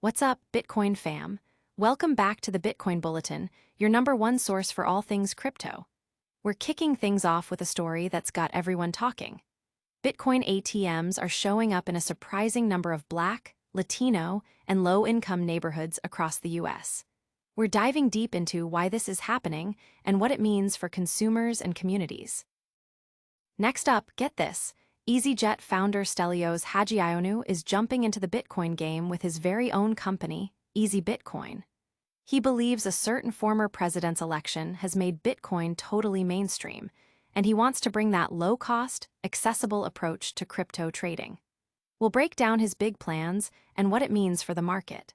What's up, Bitcoin fam? Welcome back to the Bitcoin Bulletin, your #1 source for all things crypto. We're kicking things off with a story that's got everyone talking. Bitcoin ATMs are showing up in a surprising number of Black, Latino, and low-income neighborhoods across the US. We're diving deep into why this is happening and what it means for consumers and communities. Next up, get this. EasyJet founder Stelios Haji-Ioannou is jumping into the Bitcoin game with his very own company, Bitcoin. He believes a certain former president's election has made Bitcoin totally mainstream, and he wants to bring that low-cost, accessible approach to crypto trading. We'll break down his big plans and what it means for the market.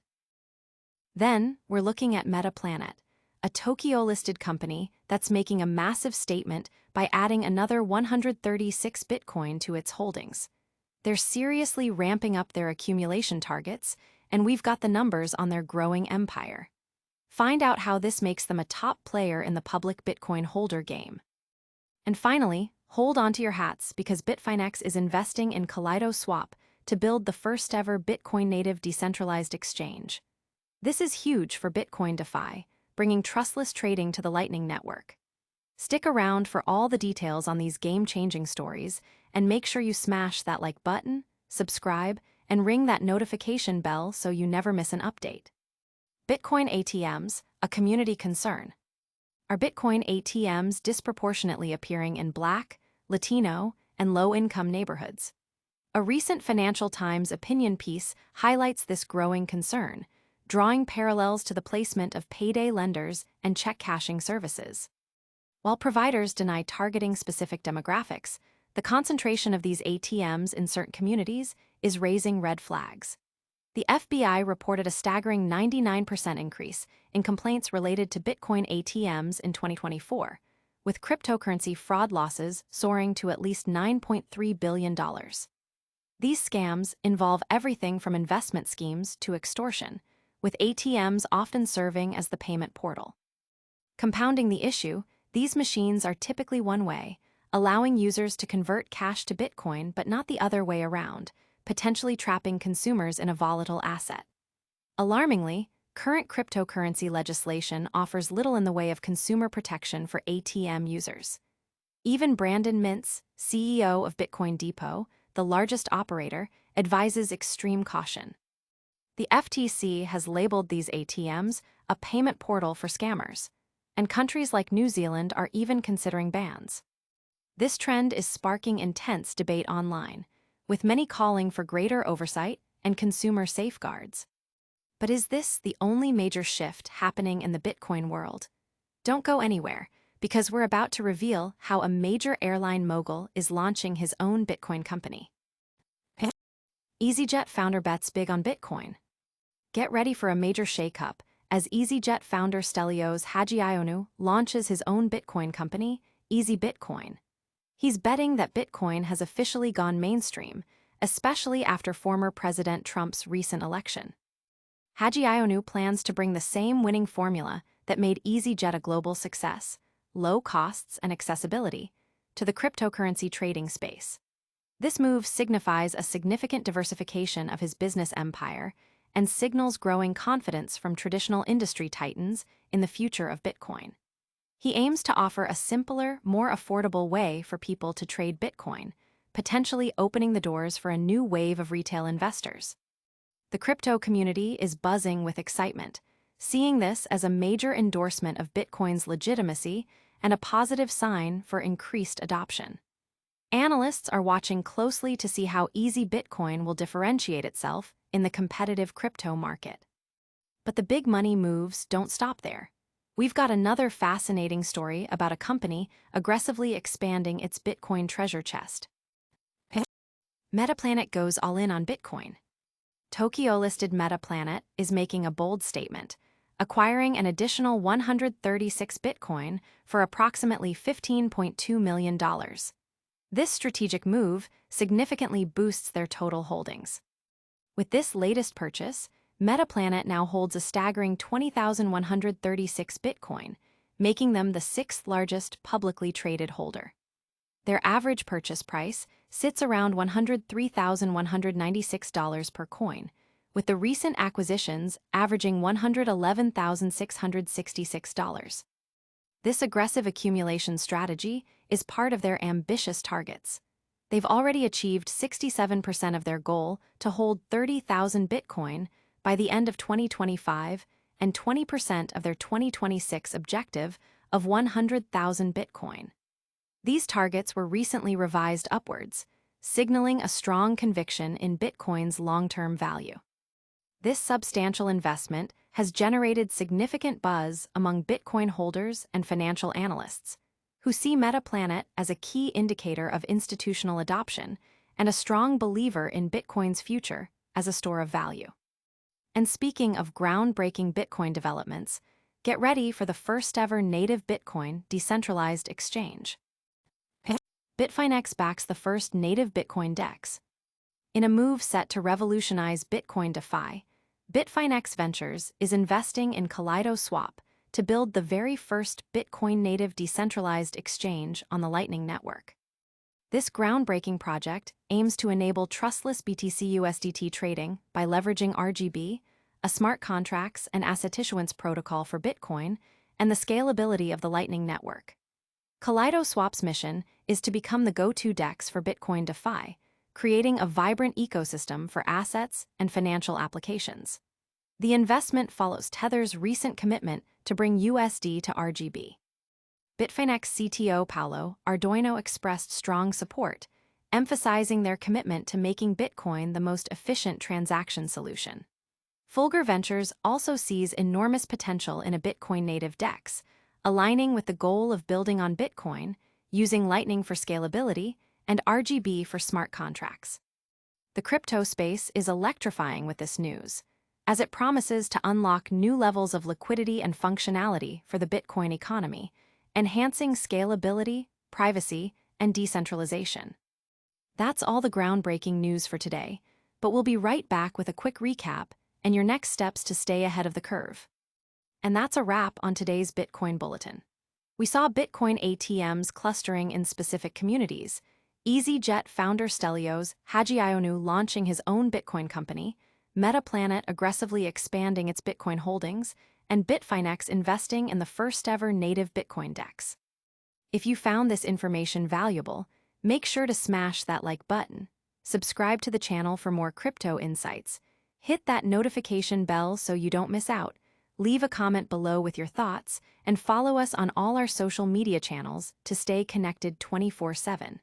Then, we're looking at Metaplanet, a Tokyo-listed company that's making a massive statement by adding another 136 Bitcoin to its holdings. They're seriously ramping up their accumulation targets, and we've got the numbers on their growing empire. Find out how this makes them a top player in the public Bitcoin holder game. And finally, hold on to your hats because Bitfinex is investing in Kaleido Swap to build the first-ever Bitcoin-native decentralized exchange. This is huge for Bitcoin DeFi, bringing trustless trading to the Lightning Network. Stick around for all the details on these game-changing stories, and make sure you smash that like button, subscribe, and ring that notification bell so you never miss an update. Bitcoin ATMs, a community concern. Are Bitcoin ATMs disproportionately appearing in Black, Latino, and low-income neighborhoods? A recent Financial Times opinion piece highlights this growing concern, drawing parallels to the placement of payday lenders and check cashing services. While providers deny targeting specific demographics, the concentration of these ATMs in certain communities is raising red flags. The FBI reported a staggering 99% increase in complaints related to Bitcoin ATMs in 2024, with cryptocurrency fraud losses soaring to at least $9.3 billion. These scams involve everything from investment schemes to extortion, with ATMs often serving as the payment portal. Compounding the issue, these machines are typically one-way, allowing users to convert cash to Bitcoin but not the other way around, potentially trapping consumers in a volatile asset. Alarmingly, current cryptocurrency legislation offers little in the way of consumer protection for ATM users. Even Brandon Mintz, CEO of Bitcoin Depot, the largest operator, advises extreme caution. The FTC has labeled these ATMs a payment portal for scammers, and countries like New Zealand are even considering bans. This trend is sparking intense debate online, with many calling for greater oversight and consumer safeguards. But is this the only major shift happening in the Bitcoin world? Don't go anywhere, because we're about to reveal how a major airline mogul is launching his own Bitcoin company. EasyJet founder bets big on Bitcoin. Get ready for a major shakeup as EasyJet founder Stelios Haji-Ioannou launches his own Bitcoin company, Bitcoin. He's betting that Bitcoin has officially gone mainstream, especially after former President Trump's recent election. Haji-Ioannou plans to bring the same winning formula that made EasyJet a global success, low costs and accessibility, to the cryptocurrency trading space. This move signifies a significant diversification of his business empire and signals growing confidence from traditional industry titans in the future of Bitcoin. He aims to offer a simpler, more affordable way for people to trade Bitcoin, potentially opening the doors for a new wave of retail investors. The crypto community is buzzing with excitement, seeing this as a major endorsement of Bitcoin's legitimacy and a positive sign for increased adoption. Analysts are watching closely to see how Bitcoin will differentiate itself in the competitive crypto market. But the big money moves don't stop there. We've got another fascinating story about a company aggressively expanding its Bitcoin treasure chest. Metaplanet goes all in on Bitcoin. Tokyo-listed Metaplanet is making a bold statement, acquiring an additional 136 Bitcoin for approximately $15.2 million. This strategic move significantly boosts their total holdings. With this latest purchase, Metaplanet now holds a staggering 20,136 Bitcoin, making them the sixth largest publicly traded holder. Their average purchase price sits around $103,196 per coin, with the recent acquisitions averaging $111,666. This aggressive accumulation strategy is part of their ambitious targets. They've already achieved 67% of their goal to hold 30,000 Bitcoin by the end of 2025 and 20% of their 2026 objective of 100,000 Bitcoin. These targets were recently revised upwards, signaling a strong conviction in Bitcoin's long-term value. This substantial investment has generated significant buzz among Bitcoin holders and financial analysts, who see Metaplanet as a key indicator of institutional adoption and a strong believer in Bitcoin's future as a store of value. And speaking of groundbreaking Bitcoin developments, get ready for the first-ever native Bitcoin decentralized exchange. Bitfinex backs the first native Bitcoin DEX. In a move set to revolutionize Bitcoin DeFi, Bitfinex Ventures is investing in Kaleido Swap to build the very first Bitcoin-native decentralized exchange on the Lightning Network. This groundbreaking project aims to enable trustless BTC-USDT trading by leveraging RGB, a smart contracts and asset issuance protocol for Bitcoin, and the scalability of the Lightning Network. Kaleido Swap's mission is to become the go-to DEX for Bitcoin DeFi, creating a vibrant ecosystem for assets and financial applications. The investment follows Tether's recent commitment to bring USD to RGB. Bitfinex CTO Paulo Ardoino expressed strong support, emphasizing their commitment to making Bitcoin the most efficient transaction solution. Fulgur Ventures also sees enormous potential in a Bitcoin-native DEX, aligning with the goal of building on Bitcoin, using Lightning for scalability, and RGB for smart contracts. The crypto space is electrifying with this news, as it promises to unlock new levels of liquidity and functionality for the Bitcoin economy, enhancing scalability, privacy, and decentralization. That's all the groundbreaking news for today, but we'll be right back with a quick recap and your next steps to stay ahead of the curve. And that's a wrap on today's Bitcoin Bulletin. We saw Bitcoin ATMs clustering in specific communities, EasyJet founder Stelios Haji-Ioannou launching his own Bitcoin company, Metaplanet aggressively expanding its Bitcoin holdings, and Bitfinex investing in the first-ever native Bitcoin DEX. If you found this information valuable, make sure to smash that like button, subscribe to the channel for more crypto insights, hit that notification bell so you don't miss out, leave a comment below with your thoughts, and follow us on all our social media channels to stay connected 24/7.